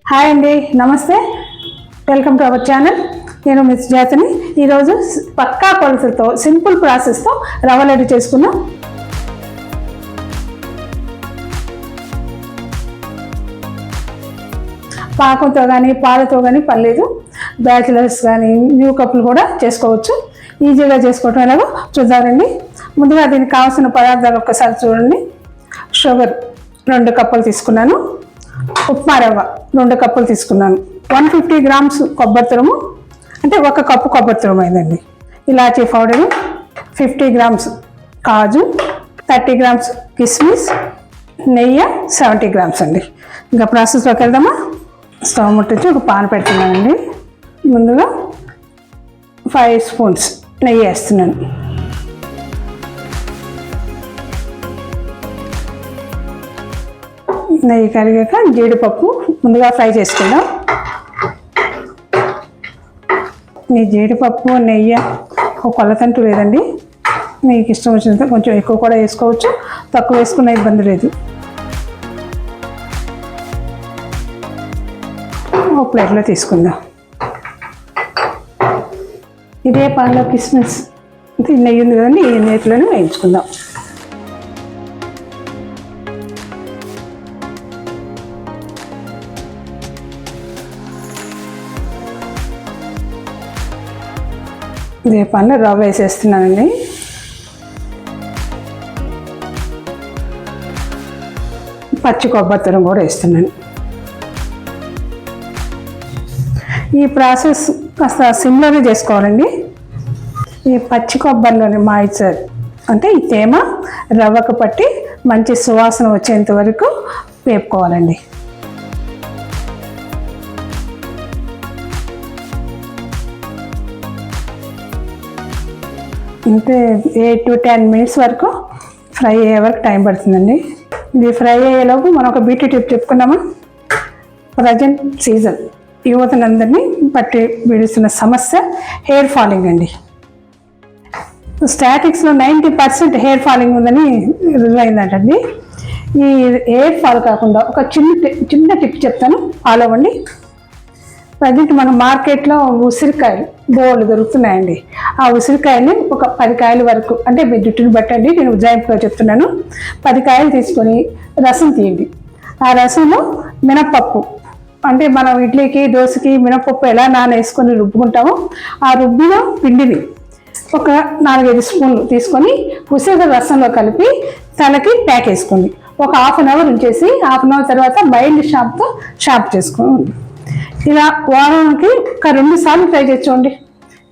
Hi అండి, నమస్తే. Welcome to our channel. నేను మిస్ జాతిని. ఈరోజు పక్కా కొలతలతో సింపుల్ ప్రాసెస్తో రవ్వ లడ్డు చేసుకున్నాం. పాకంతో కానీ పాలతో కానీ పర్లేదు. బ్యాచిలర్స్ కానీ న్యూ కప్పులు కూడా చేసుకోవచ్చు. ఈజీగా చేసుకోవటం ఎలాగో చూద్దామండి. ముందుగా దీనికి కావాల్సిన పదార్థాలు ఒక్కసారి చూడండి. షుగర్ 2 కప్పులు తీసుకున్నాను. ఉప్మా రవ్వ 2 కప్పులు తీసుకున్నాను. 150 గ్రామ్స్ కొబ్బరి తురుము, అంటే 1 కప్పు కొబ్బరి తురుము అయిందండి. ఇలాచీ పౌడరు 50 గ్రామ్స్ కాజు, 30 గ్రామ్స్ కిస్మిస్, నెయ్యి 70 గ్రామ్స్ అండి. ఇంకా ప్రాసెస్లోకి వెళ్దామా. స్టవ్ ముట్టించి ఒక పాన్ పెడుతున్నానండి. ముందుగా 5 స్పూన్స్ నెయ్యి వేస్తున్నాను. నెయ్యి కరిగాక జీడిపప్పు ముందుగా ఫ్రై చేసుకుందాం. ఈ జీడిపప్పు నెయ్యి ఒక కొలతంటూ లేదండి. మీకు ఇష్టం వచ్చినంత కొంచెం ఎక్కువ కూడా వేసుకోవచ్చు, తక్కువ వేసుకున్న ఇబ్బంది లేదు. ఒక ప్లేట్లో తీసుకుందాం. ఇదే పాన్లో కిస్మిస్ నెయ్యి ఉంది కదండి, ఈ నెయ్యిలోనే వేయించుకుందాం. ఇదే పాన్లో రవ్వ వేసేస్తున్నానండి. పచ్చి కొబ్బరి తురుము కూడా వేస్తున్నాను. ఈ ప్రాసెస్ కాస్త సిమ్లోనే చేసుకోవాలండి. ఈ పచ్చి కొబ్బరిలోని మాయిశ్చర్ అంటే ఈ తేమ రవ్వకు పట్టి మంచి సువాసన వచ్చేంత వరకు వేపుకోవాలండి. అంటే 8 to 10 మినిట్స్ వరకు ఫ్రై అయ్యే వరకు టైం పడుతుందండి. ఇది ఫ్రై అయ్యేలోపు మనం ఒక బ్యూటీ టిప్ చెప్పుకున్నామా. ప్రజెంట్ సీజన్ యువతనందరినీ పట్టి పీడిస్తున్న సమస్య హెయిర్ ఫాలింగ్ అండి. స్టాటిక్స్లో 90% హెయిర్ ఫాలింగ్ ఉందని రుజువు అయిందంటండి. ఈ హెయిర్ ఫాల్ కాకుండా ఒక చిన్న టిప్ చెప్తాను, ఫాలో అవ్వండి. ప్రజెంట్ మన మార్కెట్లో ఉసిరికాయలు బోళ్ళు దొరుకుతున్నాయండి. ఆ ఉసిరికాయని ఒక 10 కాయల వరకు, అంటే మీ జుట్టుని బట్టండి, నేను ఉజ్జాయింపుగా చెప్తున్నాను. 10 కాయలు తీసుకొని రసం తీయండి. ఆ రసంలో మినపప్పు, అంటే మనం ఇడ్లీకి దోశకి మినపప్పు ఎలా నానేసుకొని రుబ్బుకుంటామో ఆ రుబ్బిన పిండిని ఒక 4-5 స్పూన్లు తీసుకొని ఉసిరి రసంలో కలిపి తలకి ప్యాక్ వేసుకోండి. ఒక హాఫ్ అన్ అవర్ ఉంచేసి హాఫ్ అన్ అవర్ తర్వాత మైల్డ్ షాంపుతో షాంప్ చేసుకోండి. ఇలా వారానికి ఒక 2 సార్లు ట్రై చేసుకోండి.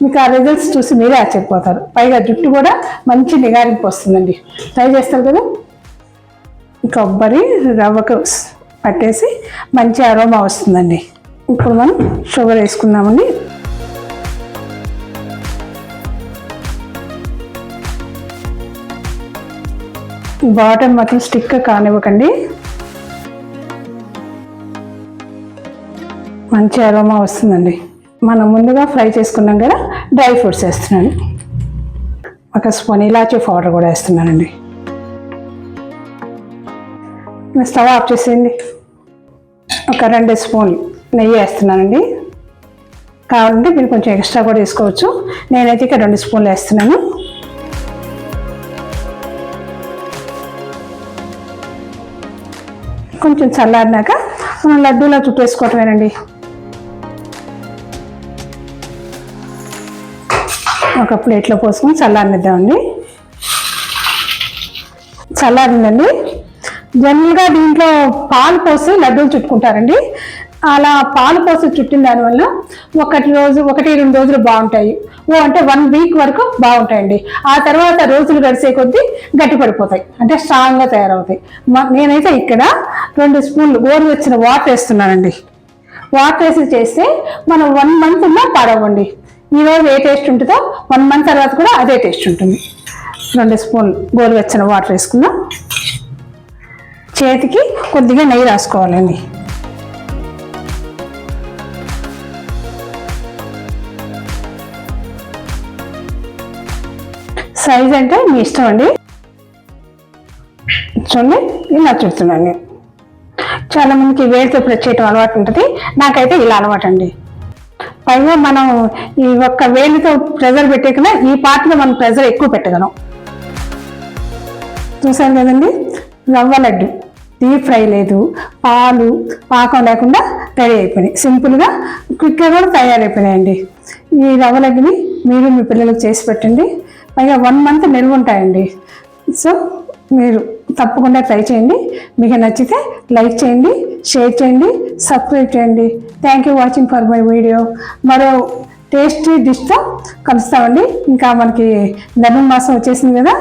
మీకు ఆ రిజల్ట్స్ చూసి మీరే ఆశ్చర్యపోతారు. పైగా జుట్టు కూడా మంచి నిగారింపు వస్తుందండి. ట్రై చేస్తారు కదా. కొబ్బరి రవ్వకు పట్టేసి మంచి అరోమా వస్తుందండి. ఇప్పుడు మనం షుగర్ వేసుకుందామండి. బాటమ్ మాత్రం స్టిక్ కానివ్వకండి. మంచి అరోమా వస్తుందండి. మనం ముందుగా ఫ్రై చేసుకున్నాం కదా, డ్రై ఫ్రూట్స్ వేస్తున్నాను. 1 స్పూన్ ఇలాచీ పౌడర్ కూడా వేస్తున్నానండి. స్టవ్ ఆఫ్ చేసేయండి. ఒక 2 స్పూన్లు నెయ్యి వేస్తున్నానండి. కావాలంటే మీరు కొంచెం ఎక్స్ట్రా కూడా వేసుకోవచ్చు. నేనైతే ఇక 2 స్పూన్లు వేస్తున్నాను. కొంచెం చల్లారినాక మనం లడ్డూలా చుట్టేసుకోవటమేనండి. ఒక ప్లేట్లో పోసుకొని చల్లారనిద్దామండి. చల్లారిందండి. జనరల్గా దీంట్లో పాలు పోసి లడ్డూలు చుట్టుకుంటారండి. అలా పాలు పోసి చుట్టిన దానివల్ల 1-2 రోజులు బాగుంటాయి. అంటే 1 వీక్ వరకు బాగుంటాయండి. ఆ తర్వాత రోజులు గడిచే కొద్దీ గట్టి పడిపోతాయి, అంటే స్ట్రాంగ్గా తయారవుతాయి. నేనైతే ఇక్కడ 2 స్పూన్లు గోరువెచ్చిన వాటర్ వేస్తున్నానండి. వాటర్ వేసి చేస్తే మనం 1 మంత్ ఉన్నా పాడవండి. ఈరోజు ఏ టేస్ట్ ఉంటుందో 1 మంత్ తర్వాత కూడా అదే టేస్ట్ ఉంటుంది. 2 స్పూన్లు గోరువెచ్చని వాటర్ వేసుకుందాం. చేతికి కొద్దిగా నెయ్యి రాసుకోవాలండి. సైజ్ అంటే మీ ఇష్టం అండి. చూడండి ఇలా చుడుతున్నాను. చాలా మందికి వేడితో ప్రెస్ చేయటం అలవాటు ఉంటుంది, నాకైతే ఇలా అలవాటు అండి. పైగా మనం ఈ ఒక్క వేలితో ప్రెజర్ పెట్టేకన్నా ఈ పార్ట్లో మనం ప్రెజర్ ఎక్కువ పెట్టగలం. చూసారు కదండి, రవ్వ లడ్డు డీప్ ఫ్రై లేదు, పాలు పాకం లేకుండా రెడీ అయిపోయినాయి, సింపుల్గా క్విక్గా కూడా తయారైపోయినాయండి. ఈ రవ్వ లడ్డుని మీరు మీ పిల్లలకు చేసి పెట్టండి, పైగా 1 month నిల్వ ఉంటాయండి. సో మీరు తప్పకుండా ట్రై చేయండి. మీకు నచ్చితే లైక్ చేయండి, షేర్ చేయండి, సబ్స్క్రైబ్ చేయండి. Thank you watching for my video. మరో టేస్టీ డిష్తో కలుస్తామండి. ఇంకా మనకి ధనుర్మాసం వచ్చేసింది కదా,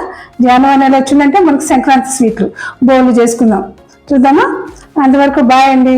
జనవరి నెల వచ్చిందంటే మనకి సంక్రాంతి స్వీట్లు బోళ్ళు చేసుకుందాం, చూద్దామా? అంతవరకు బాయ్ అండి.